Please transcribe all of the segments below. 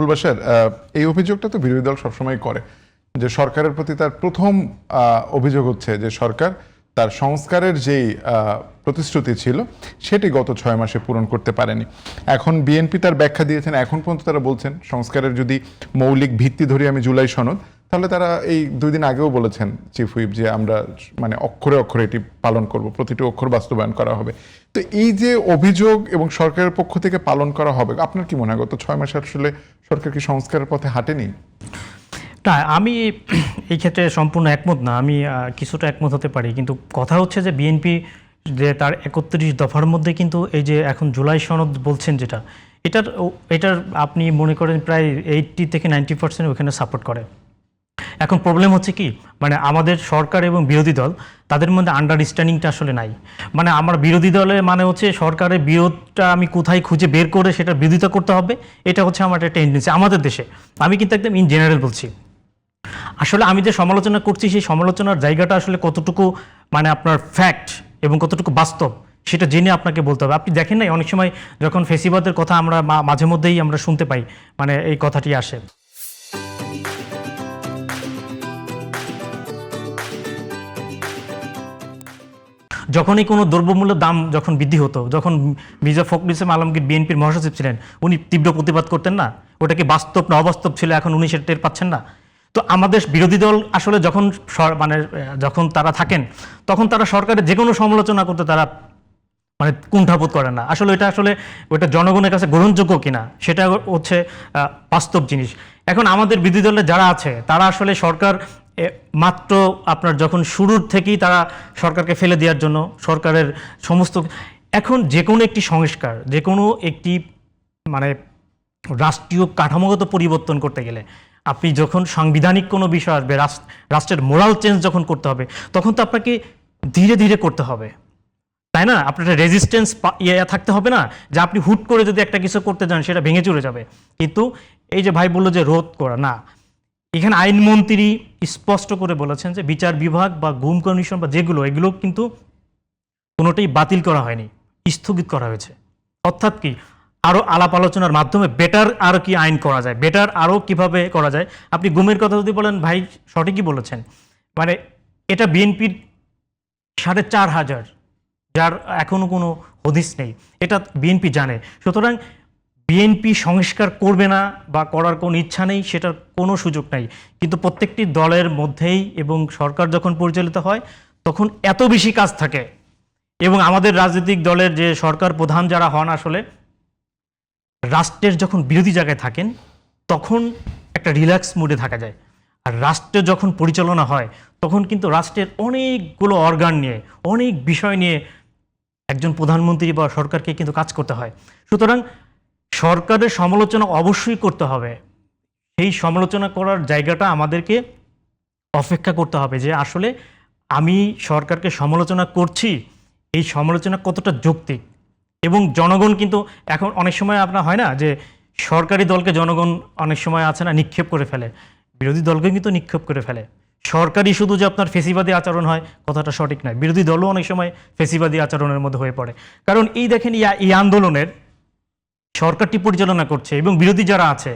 আবুল বাশার, এই অভিযোগটা তো বিরোধী দল সবসময় করে যে সরকারের প্রতি তার প্রথম অভিযোগ হচ্ছে যে সরকার তার সংস্কারের যেই প্রতিশ্রুতি ছিল সেটি গত 6 মাসে পূরণ করতে পারেনি। এখন বিএনপি তার ব্যাখ্যা দিয়েছেন, এখন পর্যন্ত তারা বলছেন সংস্কারের যদি মৌলিক ভিত্তি ধরি আমি জুলাই সনদ, তাহলে তারা এই 2 দিন আগেও বলেছেন চিফ হুইপ যে আমরা মানে অক্ষরে অক্ষরে এটি পালন করব, প্রতিটি অক্ষর বাস্তবায়ন করা হবে। তো এই যে অভিযোগ এবং সরকারের পক্ষ থেকে পালন করা হবে, আপনার কি মনে হয় গত 6 মাসে আসলে সরকার কি সংস্কারের পথে হাঁটেনি? না, আমি এই ক্ষেত্রে সম্পূর্ণ একমত না। আমি কিছুটা একমত হতে পারি, কিন্তু কথা হচ্ছে যে বিএনপি যে তার 31 দফার মধ্যে কিন্তু এই যে এখন জুলাই সনদ বলছেন যেটা, এটার আপনি মনে করেন প্রায় 80 থেকে 90% ওখানে সাপোর্ট করে। এখন প্রবলেম হচ্ছে কি, মানে আমাদের সরকার এবং বিরোধী দল তাদের মধ্যে আন্ডারস্ট্যান্ডিংটা আসলে নাই। মানে আমার বিরোধী দলে মানে হচ্ছে সরকারের বিরোধটা আমি কোথায় খুঁজে বের করে সেটা বিরোধিতা করতে হবে, এটা হচ্ছে আমার একটা টেন্ডেন্সি আমাদের দেশে। আমি কিন্তু একদম ইন জেনারেল বলছি। আসলে আমি যে সমালোচনা করছি সেই সমালোচনার জায়গাটা আসলে কতটুকু মানে আপনার ফ্যাক্ট এবং কতটুকু বাস্তব সেটা জেনে আপনাকে বলতে হবে। আপনি দেখেন নাই অনেক সময় যখন ফেসিবাদের কথা আমরা মাঝে মধ্যেই আমরা শুনতে পাই, মানে এই কথাটি আসে। যখনই কোনো দ্রব্যমূল্যের দাম যখন বৃদ্ধি হতো, যখন মির্জা ফখরুল ইসলাম আলমগীর বিএনপির মহাসচিব ছিলেন, উনি তীব্র প্রতিবাদ করতেন না? ওটা কি বাস্তব না অবাস্তব ছিল, এখন উনি সেটা টের পাচ্ছেন না? তো আমাদের বিরোধী দল আসলে যখন মানে যখন তারা থাকেন তখন তারা সরকারের যে কোনো সমালোচনা করতে তারা মানে কুণ্ঠাবোধ করে না। আসলে ওটা জনগণের কাছে গ্রহণযোগ্য কিনা সেটা হচ্ছে বাস্তব জিনিস। এখন আমাদের বিরোধী দলে যারা আছে তারা আসলে সরকার মাত্র আপনার যখন শুরুর থেকেই তারা সরকারকে ফেলে দেওয়ার জন্য সরকারের সমস্ত, এখন যে কোনো একটি সংস্কার, যে কোনো একটি মানে রাষ্ট্রীয় কাঠামোগত পরিবর্তন করতে গেলে আপনি যখন সাংবিধানিক কোনো বিষয় আসবে, রাষ্ট্রের মোরাল চেঞ্জ যখন করতে হবে, তখন তো আপনাকে ধীরে ধীরে করতে হবে, তাই না? আপনার একটা রেজিস্ট্যান্স থাকতে হবে না যে আপনি হুট করে যদি একটা কিছু করতে যান সেটা ভেঙে চলে যাবে। কিন্তু এই যে ভাই বললো যে রোধ করা, না, এখানে আইনমন্ত্রী স্পষ্ট করে বলেছেন যে বিচার বিভাগ বা গুম কমিশন বা এগুলো কিন্তু কোনোটাই বাতিল করা হয়নি, স্থগিত করা হয়েছে। অর্থাৎ কি, আরও আলাপ আলোচনার মাধ্যমে বেটার আরও কি আইন করা যায়, বেটার আরও কিভাবে করা যায়। আপনি গুমের কথা যদি বলেন, ভাই সঠিকই বলেছেন, মানে এটা বিএনপির 4,500 যার এখনও কোনো হদিস নেই, এটা বিএনপি জানে। সুতরাং বিএনপি সংস্কার করবে না বা করার কোনো ইচ্ছা নেই, সেটার কোনো সুযোগ নাই। কিন্তু প্রত্যেকটি দলের মধ্যেই এবং সরকার যখন পরিচালিত হয় তখন এত বেশি কাজ থাকে, এবং আমাদের রাজনৈতিক দলের যে সরকার প্রধান যারা হন আসলে রাষ্ট্রের যখন বিরোধী জায়গায় থাকেন তখন একটা রিল্যাক্স মুডে থাকা যায়। আর রাষ্ট্রের যখন পরিচালনা হয় তখন কিন্তু রাষ্ট্রের অনেকগুলো অর্গান নিয়ে, অনেক বিষয় নিয়ে একজন প্রধানমন্ত্রী বা সরকারকে কিন্তু কাজ করতে হয়। সুতরাং সরকারের সমালোচনা অবশ্যই করতে হবে। সেই সমালোচনা করার জায়গাটা আমাদেরকে অপেক্ষা করতে হবে যে আসলে আমি সরকারকে সমালোচনা করছি, এই সমালোচনা কতটা যৌক্তিক। এবং জনগণ কিন্তু এখন অনেক সময় আপনার হয় না যে সরকারি দলকে জনগণ অনেক সময় আছে না নিক্ষেপ করে ফেলে, বিরোধী দলকে কিন্তু নিক্ষেপ করে ফেলে। সরকারি শুধু যে আপনার ফেসিবাদী আচরণ হয় কথাটা সঠিক নয়, বিরোধী দলও অনেক সময় ফেসিবাদী আচরণের মধ্যে হয়ে পড়ে। কারণ এই দেখেন এই আন্দোলনের সরকারটি পরিচালনা করছে এবং বিরোধী যারা আছে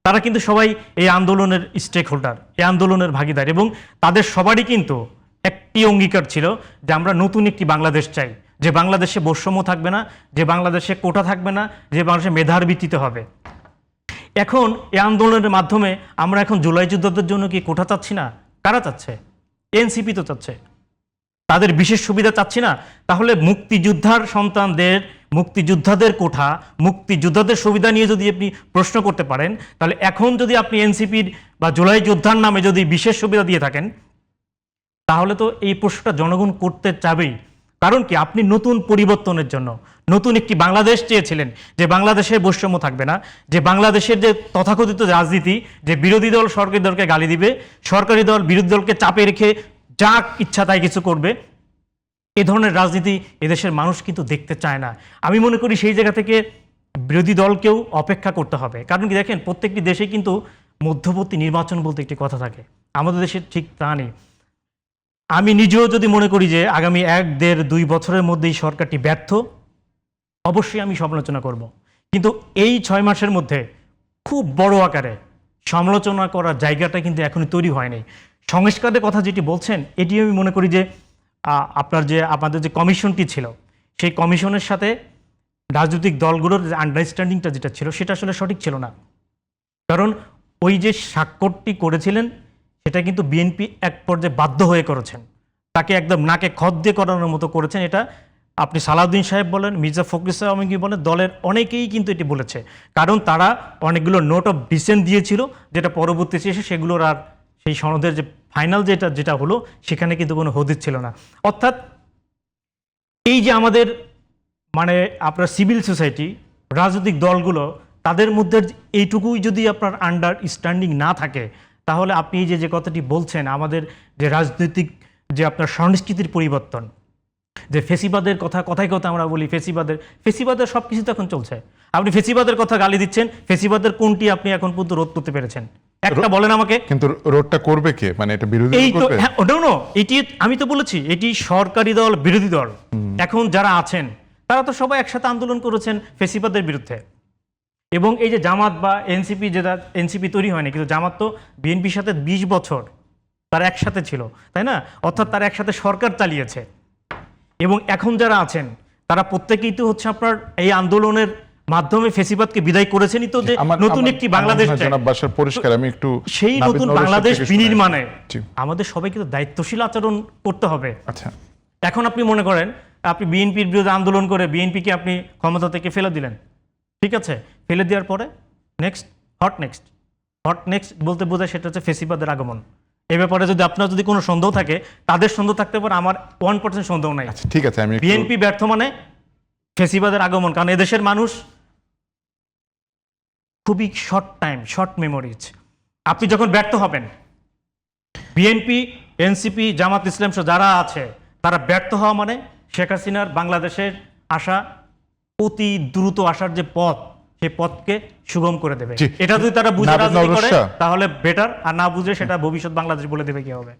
তারা কিন্তু সবাই এই আন্দোলনের স্টেক হোল্ডার, এই আন্দোলনের ভাগিদার, এবং তাদের সবারই কিন্তু একটি অঙ্গীকার ছিল যে আমরা নতুন একটি বাংলাদেশ চাই, যে বাংলাদেশে বৈষম্য থাকবে না, যে বাংলাদেশে কোটা থাকবে না, যে বাংলাদেশে মেধার ভিত্তিতে হবে। এখন এই আন্দোলনের মাধ্যমে আমরা এখন জুলাই যোদ্ধাদের জন্য কি কোটা চাচ্ছি না? কারা চাচ্ছে? এনসিপি তো চাচ্ছে, তাদের বিশেষ সুবিধা চাচ্ছি না? তাহলে মুক্তিযোদ্ধার সন্তানদের, মুক্তিযোদ্ধাদের কোঠা, মুক্তিযোদ্ধাদের সুবিধা নিয়ে যদি আপনি প্রশ্ন করতে পারেন, তাহলে এখন যদি আপনি এনসিপির বা জুলাই যোদ্ধার নামে যদি বিশেষ সুবিধা দিয়ে থাকেন তাহলে তো এই প্রশ্নটা জনগণ করতে চাবেই। কারণ কি, আপনি নতুন পরিবর্তনের জন্য নতুন একটি বাংলাদেশ চেয়েছিলেন, যে বাংলাদেশের বৈষম্য থাকবে না, যে বাংলাদেশের যে তথাকথিত রাজনীতি, যে বিরোধী দল সরকারি দলকে গালি দিবে, সরকারি দল বিরোধী দলকে চাপে রেখে যা ইচ্ছা তাই কিছু করবে, এ ধরনের রাজনীতি এদেশের মানুষ কিন্তু দেখতে চায় না। আমি মনে করি সেই জায়গা থেকে বিরোধী দলকেও অপেক্ষা করতে হবে। কারণ কি, দেখেন প্রত্যেকটি দেশে কিন্তু মধ্যবর্তী নির্বাচন বলতে একটি কথা থাকে, আমাদের দেশে ঠিক তা নেই। আমি নিজেও যদি মনে করি যে আগামী 1-1.5-2 বছরের মধ্যেই সরকারটি ব্যর্থ, অবশ্যই আমি সমালোচনা করব। কিন্তু এই 6 মাসের মধ্যে খুব বড় আকারে সমালোচনা করার জায়গাটা কিন্তু এখনই তৈরি হয়নি। সংস্কারের কথা যেটি বলছেন, এটি আমি মনে করি যে আমাদের যে কমিশনটি ছিল, সেই কমিশনের সাথে রাজনৈতিক দলগুলোর যে আন্ডারস্ট্যান্ডিংটা যেটা ছিল, সেটা আসলে সঠিক ছিল না। কারণ ওই যে স্বাক্ষরটি করেছিলেন, সেটা কিন্তু বিএনপি এক পর্যায়ে বাধ্য হয়ে করেছেন, তাকে একদম নাকে খত দিয়ে করানোর মতো করেছেন। এটা আপনি সালাউদ্দিন সাহেব বলেন, মির্জা ফখরুল ইসলাম আলমগীর বলেন, দলের অনেকেই কিন্তু এটি বলেছে। কারণ তারা অনেকগুলো নোট অফ ডিসেন্ট দিয়েছিল, যেটা পরবর্তীতে এসে সেগুলোর আর সেই সনদের যে ফাইনাল যেটা হলো, সেখানে কিন্তু কোনো হদিস ছিল না। অর্থাৎ এই যে আমাদের মানে আপনার সিভিল সোসাইটি, রাজনৈতিক দলগুলো, তাদের মধ্যে এইটুকুই যদি আপনার আন্ডারস্ট্যান্ডিং না থাকে, তাহলে আপনি এই যে কথাটি বলছেন, আমাদের যে রাজনৈতিক যে আপনার সংস্কৃতির পরিবর্তন, যে ফেসিবাদের কথায় আমরা বলি ফেসিবাদের সব কিছু তো এখন চলছে। আপনি ফেসিবাদের কথা গালি দিচ্ছেন, ফেসিবাদের কোনটি আপনি এখন পর্যন্ত রোধ করতে পেরেছেন? একটা বলেন আমাকে। কিন্তু রোডটা করবে কে? মানে এটা বিরোধী এই দল তো করবে? হ্যাঁ, ওটাও এটি আমি তো বলেছি, এটি সরকারি দল, বিরোধী দল এখন যারা আছেন, তারা তো সবাই একসাথে আন্দোলন করেছেন ফেসিবাদের বিরুদ্ধে। এবং এই যে জামাত বা এনসিপি, যেটা এনসিপি তৈরি হয়নি, কিন্তু জামাত তো বিএনপির সাথে 20 বছর তারা একসাথে ছিল, তাই না? অর্থাৎ তারা একসাথে সরকার চালিয়েছে। এবং এখন যারা আছেন, তারা প্রত্যেকেই তো হচ্ছে আপনার এই আন্দোলনের মাধ্যমে ফেসিবাদকে বিদায় করেছেনই, তো যে নতুন একটি বাংলাদেশ চাই। জনাব বাশার পরিষ্কার, আমি একটু সেই নাবিদ নতুন নওরোজ বাংলাদেশ থেকে শুনে বিনির্মাণে জি। আমাদের সবাইকে তো দায়িত্বশীল আচরণ করতে হবে। আচ্ছা, এখন আপনি মনে করেন আপনি বিএনপির বিরুদ্ধে আন্দোলন করে বিএনপিকে আপনি ক্ষমতা থেকে ফেলে দিলেন, ঠিক আছে? ফেলে দেওয়ার পরে হট নেক্সট বলতে বোঝায় সেটা হচ্ছে ফেসিবাদের আগমন। এই ব্যাপারে যদি আপনার যদি কোনো সন্দেহ থাকে, তাদের সন্দেহ থাকতে পারে, আমার 1% সন্দেহ নাই। আচ্ছা, ঠিক আছে। আমি বিএনপি ব্যর্থ মানে ফেসিবাদের আগমন। কারণ এদেশের মানুষ খুবই শর্ট মেমোরিজ। আপনি যখন ব্যর্থ হবেন, বিএনপি, এনসিপি, জামাত ইসলাম সহ যারা আছে, তারা ব্যর্থ হওয়া মানে শেখ হাসিনার বাংলাদেশের আসা, অতি দ্রুত আসার যে পথ, সেই পথকে সুগম করে দেবে। জি। এটা যদি তারা বুঝে নাবিদ রাজনীতি করে, নওরোজ শাহ। তাহলে বেটার, আর না বুঝে সেটা ভবিষ্যৎ বাংলাদেশ বলে দেবে কি হবে।